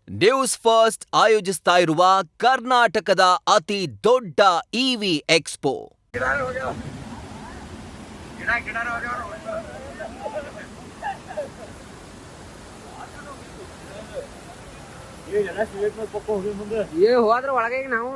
News first ಆಯೋಜಿಸ್ತಾ ಇರುವ ಕರ್ನಾಟಕದ ಅತಿ ದೊಡ್ಡ ಇವಿ ಎಕ್ಸ್ಪೋ. ಹೋದ್ರ ಒಳಗೆ ನಾವು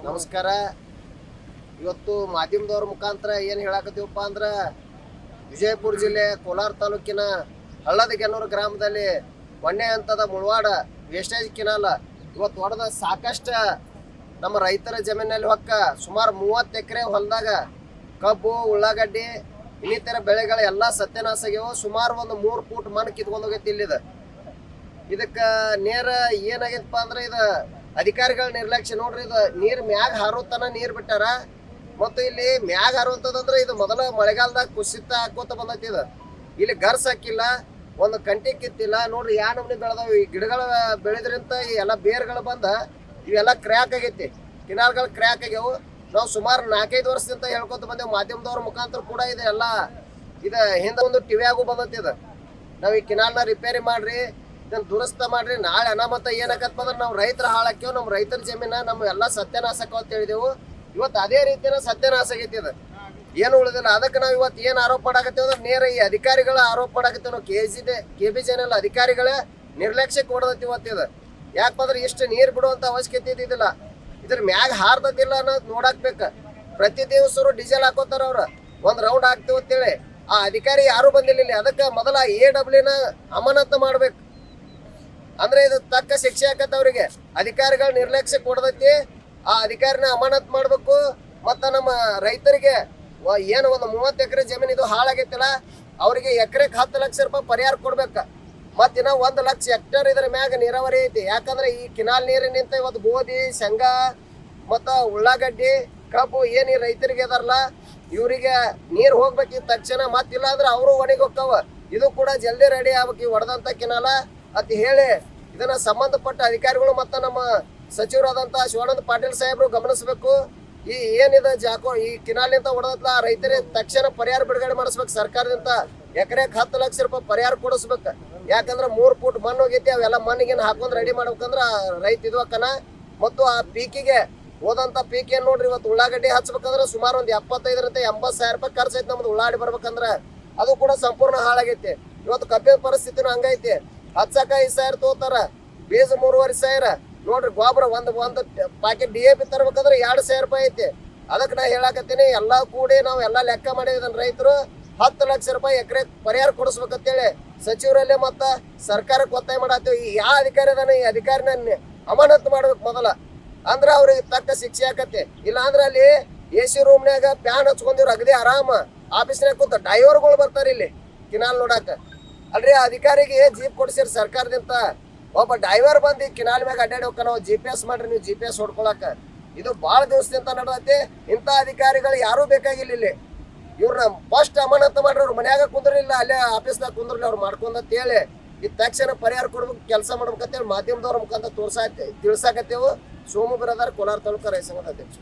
ನಮಸ್ಕಾರ. ಇವತ್ತು ಮಾಧ್ಯಮದವ್ರ ಮುಖಾಂತರ ಏನು ಹೇಳಕತ್ತೀವಪ್ಪ ಅಂದ್ರೆ ವಿಜಯಪುರ ಜಿಲ್ಲೆ ಕೋಲಾರ ತಾಲೂಕಿನ ಹಳ್ಳದಗೆನ್ನೂರು ಗ್ರಾಮದಲ್ಲಿ ಒಂದೇ ಹಂತದ ಮುಳವಾಡ ವೇಸ್ಟೇಜ್ ಕಿನಾಲ್ ಇವತ್ತು ಹೊಡೆದ ಸಾಕಷ್ಟು ನಮ್ಮ ರೈತರ ಜಮೀನಲ್ಲಿ ಹೊಕ್ಕ ಸುಮಾರು 30 ಎಕರೆ ಹೊಲದಾಗ ಕಬ್ಬು, ಉಳ್ಳಾಗಡ್ಡಿ ಇನ್ನಿತರ ಬೆಳೆಗಳ ಎಲ್ಲ ಸತ್ಯನಾಶ ಆಗ್ಯಾವ. ಸುಮಾರು ಒಂದು 3 ಫೂಟ್ ಮಣ್ಣು ಕಿತ್ಕೊಂಡು ಹೋಗೈತಿ ಇಲ್ಲಿದ. ಇದಕ್ಕೆ ನೇರ ಏನಾಗೈತಪ್ಪ ಅಂದ್ರೆ ಇದು ಅಧಿಕಾರಿಗಳ ನಿರ್ಲಕ್ಷ್ಯ. ನೋಡ್ರಿ, ಇದು ನೀರು ಮ್ಯಾಗ ಹಾರೋತನ ನೀರು ಬಿಟ್ಟಾರ. ಮತ್ತು ಇಲ್ಲಿ ಮ್ಯಾಗ ಹಾರುವಂತದಂದ್ರೆ ಇದು ಮೊದಲ ಮಳೆಗಾಲದಾಗ ಕುಸಿತ ಹಾಕೋತ ಬಂದೈತಿ. ಇದು ಇಲ್ಲಿ ಗರ್ಸ್ ಹಾಕಿಲ್ಲ, ಒಂದು ಕಂಟಿ ಕಿತ್ತಿಲ್ಲ. ನೋಡ್ರಿ ಯಾ ನಮ್ನಿ ಬೆಳೆದಾವ. ಈ ಗಿಡಗಳ ಬೆಳೆದ್ರಿಂದ ಈ ಎಲ್ಲ ಬೇರ್ಗಳು ಬಂದ ಇವೆಲ್ಲ ಕ್ರ್ಯಾಕ್ ಆಗೈತಿ. ಕಿನಾಲ್ಗಳು ಕ್ರ್ಯಾಕ್ ಆಗ್ಯಾವು. ನಾವು ಸುಮಾರು 4-5 ವರ್ಷದಿಂದ ಹೇಳ್ಕೊತ ಬಂದೇವು. ಮಾಧ್ಯಮದವ್ರ ಮುಖಾಂತರ ಕೂಡ ಇದು ಎಲ್ಲ ಇದು ಹಿಂದೆ ಒಂದು ಟಿವಿಯಾಗೂ ಬಂದೈತಿ. ಇದು ನಾವು ಈ ಕಿನಾಲ್ನ ರಿಪೇರಿ ಮಾಡ್ರಿ, ಇದನ್ನ ದುರಸ್ತ ಮಾಡ್ರಿ. ನಾಳೆ ಅನಾಮತ ಏನಾಗತ್ತಪ್ಪ ಅಂದ್ರೆ ನಾವು ರೈತರ ಹಾಳಾಕ್ಯವು, ನಮ್ಮ ರೈತರ ಜಮೀನ ನಮ್ಮ ಎಲ್ಲ ಸತ್ಯನಾಶಕ ಅಂತ ಹೇಳಿದೆವು. ಇವತ್ತು ಅದೇ ರೀತಿಯ ಸತ್ಯನಾಶ ಆಗೈತಿ. ಇದು ಏನು ಉಳಿದಿಲ್ಲ. ಅದಕ್ಕೆ ನಾವು ಇವತ್ತು ಏನು ಆರೋಪ ಮಾಡಾಕತ್ತೇವೆ ಅಂದ್ರೆ ನೇರ ಈ ಅಧಿಕಾರಿಗಳ ಆರೋಪ ಮಾಡಾಕತ್ತೇವೆ. ನಾವು KB ಚಾನೆಲ್ ಅಧಿಕಾರಿಗಳೇ ನಿರ್ಲಕ್ಷ್ಯಕ್ಕೆ ಹೊಡೆದೈತಿ ಇವತ್ತು. ಇದು ಯಾಕಂದ್ರೆ ಇಷ್ಟು ನೀರು ಬಿಡುವಂತ ಅವಶ್ಯಕತೆ ಇದ್ದಿದ್ದಿಲ್ಲ. ಇದ್ರ ಮ್ಯಾಗ ಹಾರ್ದತಿಲ್ಲ ಅನ್ನೋದು ನೋಡಾಕ್ಬೇಕು. ಪ್ರತಿ ದಿವಸರು ಡೀಸೆಲ್ ಹಾಕೋತಾರ. ಅವ್ರ ಒಂದ್ ರೌಂಡ್ ಹಾಕ್ತಿವ್ ಅಂತೇಳಿ ಆ ಅಧಿಕಾರಿ ಯಾರು ಬಂದಿಲ್ಲ ಇಲ್ಲಿ. ಅದಕ್ಕೆ ಮೊದಲ AW ಅಮಾನತ್ ಮಾಡ್ಬೇಕು. ಅಂದ್ರೆ ಇದು ತಕ್ಕ ಶಿಕ್ಷೆ ಆಕತ್ತ ಅವ್ರಿಗೆ. ಅಧಿಕಾರಿಗಳ ನಿರ್ಲಕ್ಷ್ಯ ಕೊಡದೈತಿ. ಆ ಅಧಿಕಾರಿನ ಅಮಾನತ್ ಮಾಡ್ಬೇಕು. ಮತ್ತ ನಮ್ಮ ರೈತರಿಗೆ ಏನು ಒಂದು 30 ಎಕರೆ ಜಮೀನು ಇದು ಹಾಳಾಗೈತಿಲ್ಲ, ಅವ್ರಿಗೆ ಎಕರೆಗೆ 10 ಲಕ್ಷ ರೂಪಾಯಿ ಪರಿಹಾರ ಕೊಡ್ಬೇಕ. ಮತ್ತಿನ್ನ 1 ಲಕ್ಷ ಹೆಕ್ಟೇರ್ ಇದ್ರ ಮ್ಯಾಗ ನೀರಾವರಿ ಐತಿ. ಯಾಕಂದ್ರೆ ಈ ಕಿನಾಲ್ ನೀರಿನಿಂದ ಇವತ್ತು ಗೋಧಿ, ಶೇಂಗಾ ಮತ್ತ ಉಳ್ಳಾಗಡ್ಡಿ, ಕಬ್ಬು ಏನು ಈ ರೈತರಿಗೆ ಅದಾರಲ್ಲ ಇವ್ರಿಗೆ ನೀರ್ ಹೋಗ್ಬೇಕು ತಕ್ಷಣ. ಮತ್ತಿಲ್ಲ ಅಂದ್ರೆ ಅವರು ಒಣಗಿ ಹೋಗ್ತಾವ. ಇದು ಕೂಡ ಜಲ್ದಿ ರೆಡಿ ಆಗ್ಬೇಕು ಈ ಹೊಡೆದಂತ ಕಿನಾಲ ಅಂತ ಹೇಳಿ ಇದನ್ನ ಸಂಬಂಧಪಟ್ಟ ಅಧಿಕಾರಿಗಳು ಮತ್ತು ನಮ್ಮ ಸಚಿವರಾದಂತ ಶಿವಾನಂದ ಪಾಟೀಲ್ ಸಾಹೇಬರು ಗಮನಿಸಬೇಕು. ಈ ಏನಿದೆ ಈ ಕಿನಾಲಿಂದ ಹೊಡೆದಲ್ಲ ರೈತರಿಗೆ ತಕ್ಷಣ ಪರಿಹಾರ ಬಿಡುಗಡೆ ಮಾಡಿಸ್ಬೇಕು. ಸರ್ಕಾರದಿಂದ ಎಕರೆಗೆ 10 ಲಕ್ಷ ರೂಪಾಯಿ ಪರಿಹಾರ ಕೊಡಿಸ್ಬೇಕು. ಯಾಕಂದ್ರೆ 3 ಫೂಟ್ ಮಣ್ಣು ಹೋಗೈತಿ. ಅವೆಲ್ಲ ಮಣ್ಣಿಗೇನು ಹಾಕೊಂಡ್ ರೆಡಿ ಮಾಡ್ಬೇಕಂದ್ರ ರೈತ ಇದು ಅಕ್ಕನ. ಮತ್ತು ಆ ಪೀಕಿಗೆ ಹೋದಂತ ಪೀಕ್ ಏನ್ ನೋಡ್ರಿ, ಇವತ್ತು ಉಳ್ಳಾಗಡ್ಡಿ ಹಚ್ಬೇಕಂದ್ರೆ ಸುಮಾರು ಒಂದು 75,000 - 80,000 ರೂಪಾಯಿ ಖರ್ಚು ಐತಿ ನಮ್ದು ಉಳ್ಳಾಗಡ್ಡಿ ಬರ್ಬೇಕಂದ್ರೆ. ಅದು ಕೂಡ ಸಂಪೂರ್ಣ ಹಾಳಾಗೈತಿ. ಇವತ್ತು ಕಬ್ಬಿನ ಪರಿಸ್ಥಿತಿನೂ ಹಂಗೈತಿ. ಹಚ್ಚಕ 5,000 ತಗೋತಾರ, ಬೀಜ 3,500. ನೋಡ್ರಿ ಗೊಬ್ಬರ ಒಂದು ಪ್ಯಾಕೆಟ್ DAP ತರ್ಬೇಕಂದ್ರೆ 2,000 ರೂಪಾಯಿ ಐತಿ. ಅದಕ್ಕೆ ನಾ ಹೇಳಾಕತ್ತೀನಿ, ಎಲ್ಲ ಕೂಡಿ ನಾವು ಎಲ್ಲ ಲೆಕ್ಕ ಮಾಡಿದನ್ ರೈತರು 10 ಲಕ್ಷ ರೂಪಾಯಿ ಎಕರೆ ಪರಿಹಾರ ಕೊಡಿಸ್ಬೇಕಂತೇಳಿ ಸಚಿವರಲ್ಲೇ ಮತ್ತ ಸರ್ಕಾರಕ್ಕೆ ಒತ್ತಾಯ ಮಾಡತ್ತೀವಿ. ಈ ಯಾವ ಅಧಿಕಾರಿ ಅದಾನ ಈ ಅಧಿಕಾರಿನ ಅಮಾನತ್ ಮಾಡ್ಬೇಕು ಮೊದಲ. ಅಂದ್ರೆ ಅವ್ರಿಗೆ ತಕ್ಕ ಶಿಕ್ಷೆ ಆಕತ್ತೆ. ಇಲ್ಲ ಅಂದ್ರೆ ಅಲ್ಲಿ AC ರೂಮ್ನ್ಯಾಗ ಫ್ಯಾನ್ ಹಚ್ಕೊಂಡಿವ್ರು ಅಗದಿ ಆರಾಮ ಆಫೀಸ್ನಾಗ ಕೂತ ಡ್ರೈವರ್ಗಳು ಬರ್ತಾರೆ ಇಲ್ಲಿ ಕಿನಾಲ್ ನೋಡಾಕ. ಅಲ್ರಿ ಅಧಿಕಾರಿಗೆ ಜೀಪ್ ಕೊಡಿಸಿರಿ ಸರ್ಕಾರದಿಂದ. ಒಬ್ಬ ಡ್ರೈವರ್ ಬಂದು ಕಿನಾಲ್ ಮ್ಯಾಗ ಅಡ್ಡಾಡಿ ಹೋಗ್ಕ ನಾವು GPS ಮಾಡ್ರಿ, ನೀವು GPS ಹೊಡ್ಕೊಳಕ. ಇದು ಭಾಳ ದಿವಸದಿಂದ ನಡೆದೈತಿ. ಇಂಥ ಅಧಿಕಾರಿಗಳು ಯಾರೂ ಬೇಕಾಗಿಲ್ಲ ಇಲ್ಲಿ. ಇವ್ರನ್ನ ಫಸ್ಟ್ ಅಮಾನತ್ ಮಾಡ್ರಿ. ಅವ್ರು ಮನ್ಯಾಗ ಕುಂದ್ರಿಲ್ಲ, ಅಲ್ಲೇ ಆಫೀಸ್ನಾಗ ಕುಂದ್ರಲಿ ಅವ್ರು ಮಾಡ್ಕೊಂಡಂತ ಹೇಳಿ ಈ ತಕ್ಷಣ ಪರಿಹಾರ ಕೊಡ್ಬೇಕು, ಕೆಲಸ ಮಾಡ್ಬೇಕಂತೇಳಿ ಮಾಧ್ಯಮದವ್ರ ಮುಖಾಂತರ ತಿಳ್ಸಾಕತ್ತೇವು. ಸೋಮು ಬ್ರದರ್, ಕೋಲಾರ ತಾಲೂಕು ರೈತ ಸಂಘದ ಅಧ್ಯಕ್ಷ.